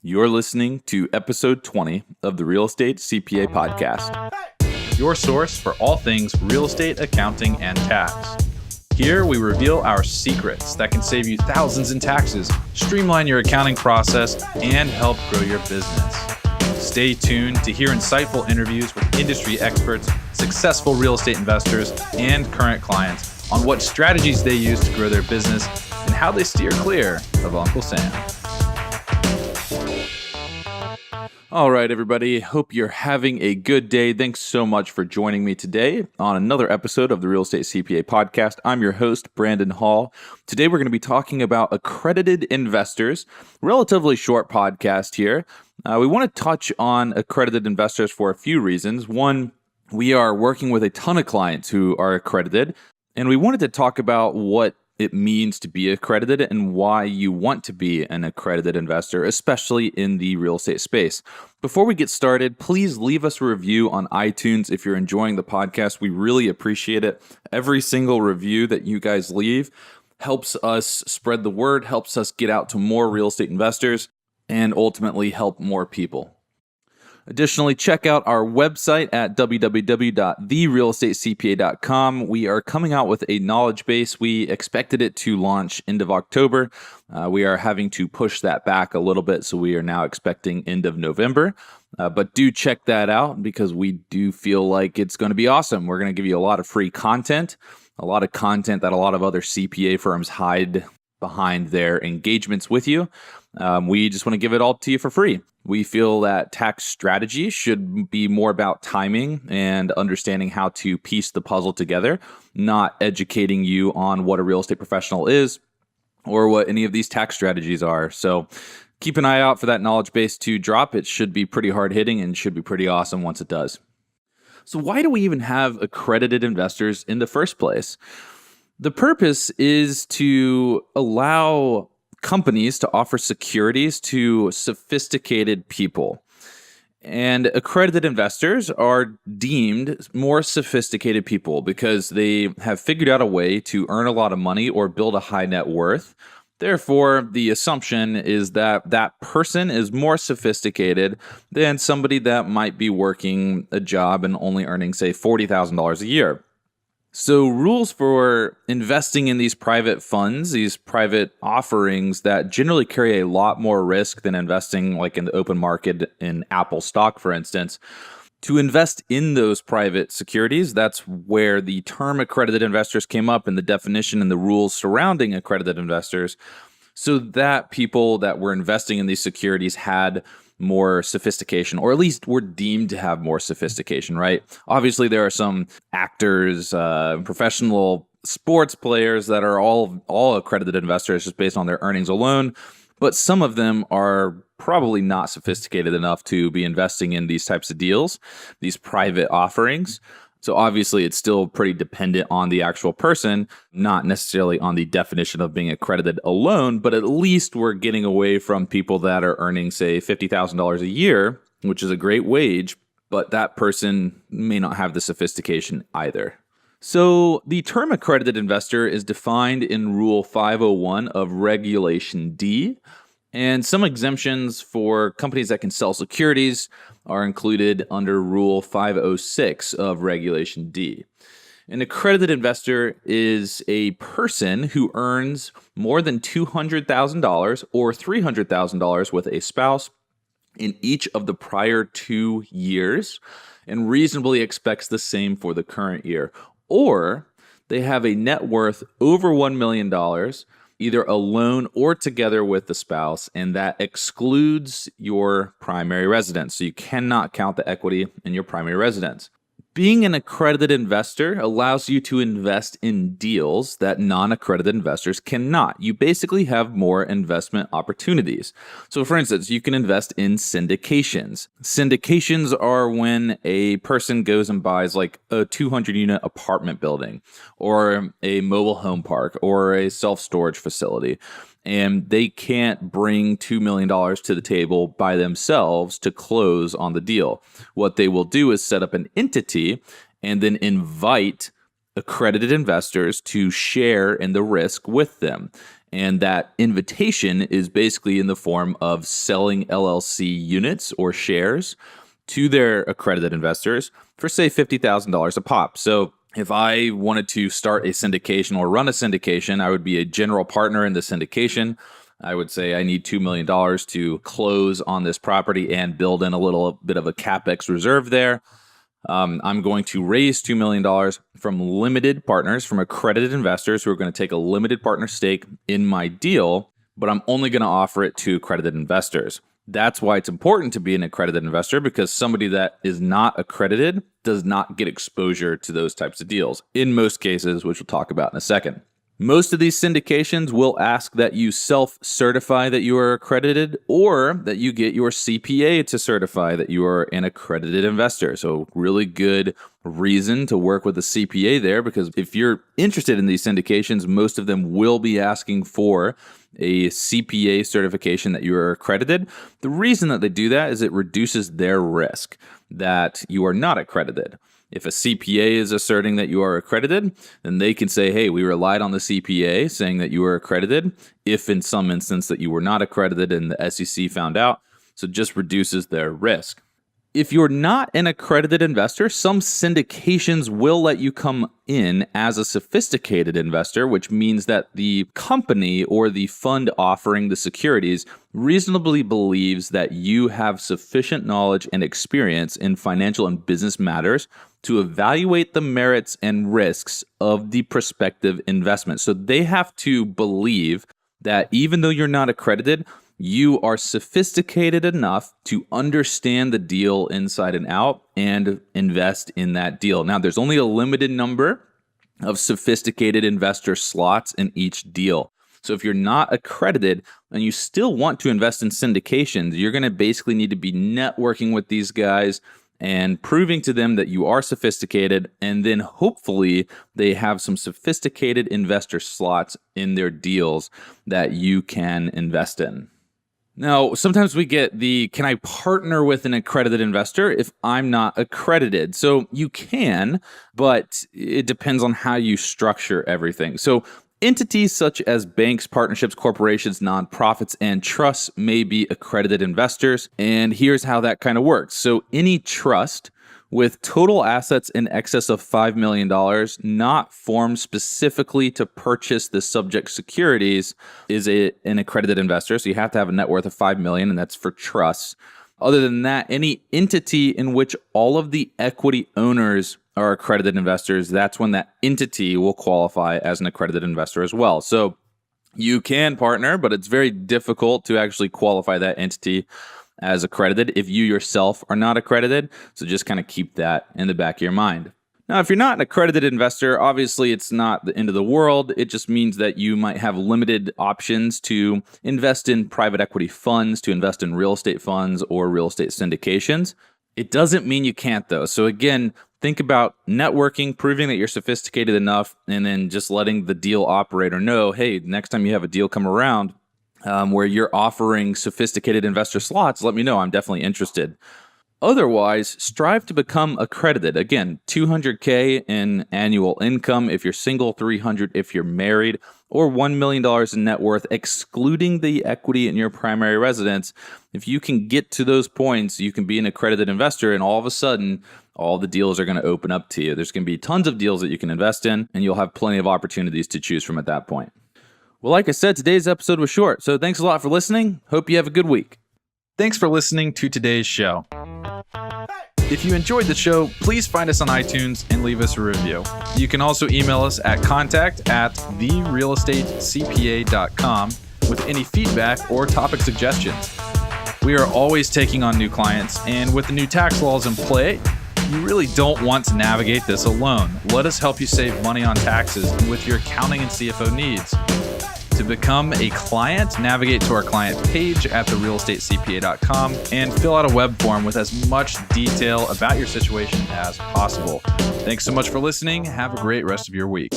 You're listening to episode 20 of the Real Estate CPA podcast. Your source for all things real estate, accounting, and tax. Here we reveal our secrets that can save you thousands in taxes, streamline your accounting process, and help grow your business. Stay tuned to hear insightful interviews with industry experts, successful real estate investors, and current clients on what strategies they use to grow their business and how they steer clear of Uncle Sam. All right, everybody. Hope you're having a good day. Thanks so much for joining me today on another episode of the Real Estate CPA podcast. I'm your host, Brandon Hall. Today, we're going to be talking about accredited investors. Relatively short podcast here. We want to touch on accredited investors for a few reasons. One, we are working with a ton of clients who are accredited, and we wanted to talk about what it means to be accredited and why you want to be an accredited investor, especially in the real estate space. Before we get started, please leave us a review on iTunes if you're enjoying the podcast. We really appreciate it. Every single review that you guys leave helps us spread the word, helps us get out to more real estate investors, and ultimately help more people. Additionally, check out our website at www.therealestatecpa.com. We are coming out with a knowledge base. We expected it to launch end of October. We are having to push that back a little bit, so we are now expecting end of November. But do check that out because we do feel like it's going to be awesome. We're going to give you a lot of free content, a lot of content that a lot of other CPA firms hide behind their engagements with you. We just want to give it all to you for free. We feel that tax strategy should be more about timing and understanding how to piece the puzzle together, not educating you on what a real estate professional is or what any of these tax strategies are. So keep an eye out for that knowledge base to drop. It should be pretty hard hitting and should be pretty awesome once it does. So why do we even have accredited investors in the first place? The purpose is to allow companies to offer securities to sophisticated people. And accredited investors are deemed more sophisticated people because they have figured out a way to earn a lot of money or build a high net worth. Therefore, the assumption is that that person is more sophisticated than somebody that might be working a job and only earning, say, $40,000 a year. So rules for investing in these private funds, these private offerings that generally carry a lot more risk than investing like in the open market in Apple stock, for instance. To invest in those private securities, that's where the term accredited investors came up and the definition and the rules surrounding accredited investors, so that people that were investing in these securities had more sophistication, or at least were deemed to have more sophistication, right? Obviously, there are some actors, professional sports players that are all accredited investors just based on their earnings alone, but some of them are probably not sophisticated enough to be investing in these types of deals, these private offerings. So obviously, it's still pretty dependent on the actual person, not necessarily on the definition of being accredited alone, but at least we're getting away from people that are earning, say, $50,000 a year, which is a great wage, but that person may not have the sophistication either. So the term accredited investor is defined in Rule 501 of Regulation D, and some exemptions for companies that can sell securities are included under Rule 506 of Regulation D. An accredited investor is a person who earns more than $200,000 or $300,000 with a spouse in each of the prior 2 years and reasonably expects the same for the current year. Or they have a net worth over $1 million, either alone or together with the spouse, and that excludes your primary residence. So you cannot count the equity in your primary residence. Being an accredited investor allows you to invest in deals that non-accredited investors cannot. You basically have more investment opportunities. So for instance, you can invest in syndications. Syndications are when a person goes and buys like a 200-unit apartment building or a mobile home park or a self-storage facility, and they can't bring $2 million to the table by themselves to close on the deal. What they will do is set up an entity and then invite accredited investors to share in the risk with them. And that invitation is basically in the form of selling LLC units or shares to their accredited investors for, say, $50,000 a pop. So if I wanted to start a syndication or run a syndication, I would be a general partner in the syndication. I would say I need $2 million to close on this property and build in a little bit of a CapEx reserve there. I'm going to raise $2 million from limited partners, from accredited investors who are going to take a limited partner stake in my deal, but I'm only going to offer it to accredited investors. That's why it's important to be an accredited investor, because somebody that is not accredited does not get exposure to those types of deals in most cases, which we'll talk about in a second. Most of these syndications will ask that you self-certify that you are accredited, or that you get your CPA to certify that you are an accredited investor. So really good reason to work with a CPA there, because if you're interested in these syndications, most of them will be asking for a CPA certification that you are accredited. The reason that they do that is it reduces their risk that you are not accredited. If a CPA is asserting that you are accredited, then they can say, hey, we relied on the CPA saying that you were accredited, if in some instance that you were not accredited and the SEC found out. So it just reduces their risk. If you're not an accredited investor, some syndications will let you come in as a sophisticated investor, which means that the company or the fund offering the securities reasonably believes that you have sufficient knowledge and experience in financial and business matters to evaluate the merits and risks of the prospective investment. So they have to believe that even though you're not accredited, you are sophisticated enough to understand the deal inside and out and invest in that deal. Now, there's only a limited number of sophisticated investor slots in each deal. So if you're not accredited and you still want to invest in syndications, you're going to basically need to be networking with these guys and proving to them that you are sophisticated, and then hopefully they have some sophisticated investor slots in their deals that you can invest in. Now, sometimes we get the, can I partner with an accredited investor if I'm not accredited? So you can, but it depends on how you structure everything. So entities such as banks, partnerships, corporations, nonprofits, and trusts may be accredited investors. And here's how that kind of works. So any trust with total assets in excess of $5 million, not formed specifically to purchase the subject securities, is an accredited investor. So you have to have a net worth of $5 million, and that's for trusts. Other than that, any entity in which all of the equity owners are accredited investors, that's when that entity will qualify as an accredited investor as well. So you can partner, but it's very difficult to actually qualify that entity as accredited if you yourself are not accredited. So just kind of keep that in the back of your mind. Now, if you're not an accredited investor, obviously it's not the end of the world. It just means that you might have limited options to invest in private equity funds, to invest in real estate funds or real estate syndications. It doesn't mean you can't, though. So again, think about networking, proving that you're sophisticated enough, and then just letting the deal operator know, hey, next time you have a deal come around where you're offering sophisticated investor slots, let me know. I'm definitely interested. Otherwise, strive to become accredited. Again, $200K in annual income if you're single, $300 if you're married, or $1 million in net worth, excluding the equity in your primary residence. If you can get to those points, you can be an accredited investor, and all of a sudden, all the deals are going to open up to you. There's going to be tons of deals that you can invest in, and you'll have plenty of opportunities to choose from at that point. Well, like I said, today's episode was short, so thanks a lot for listening. Hope you have a good week. Thanks for listening to today's show. If you enjoyed the show, please find us on iTunes and leave us a review. You can also email us at contact@therealestatecpa.com with any feedback or topic suggestions. We are always taking on new clients, and with the new tax laws in play, you really don't want to navigate this alone. Let us help you save money on taxes and with your accounting and CFO needs. To become a client, navigate to our client page at therealestatecpa.com and fill out a web form with as much detail about your situation as possible. Thanks so much for listening. Have a great rest of your week.